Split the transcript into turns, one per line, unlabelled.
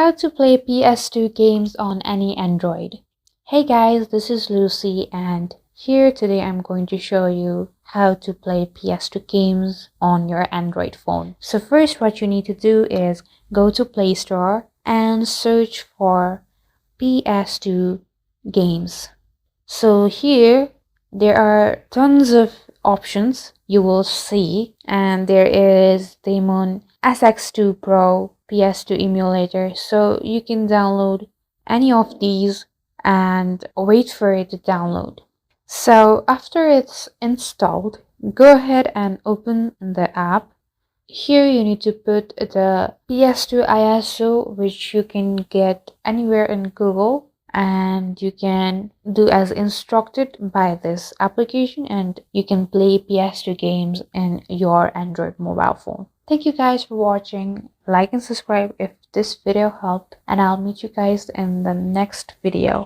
How to play PS2 games on any Android. Hey guys, this is Lucy, and here today I'm going to show you how to play PS2 games on your Android phone. So first, what you need to do is go to Play Store and search for PS2 games. So here there are tons of options you will see, and there is Demon SX2 Pro PS2 emulator, so you can download any of these and wait for it to download. So after it's installed, go ahead and open the app. Here you need to put the PS2 ISO, which you can get anywhere in Google, and you can do as instructed by this application, and you can play PS2 games in your Android mobile phone. Thank you guys for watching. Like and subscribe if this video helped, and I'll meet you guys in the next video.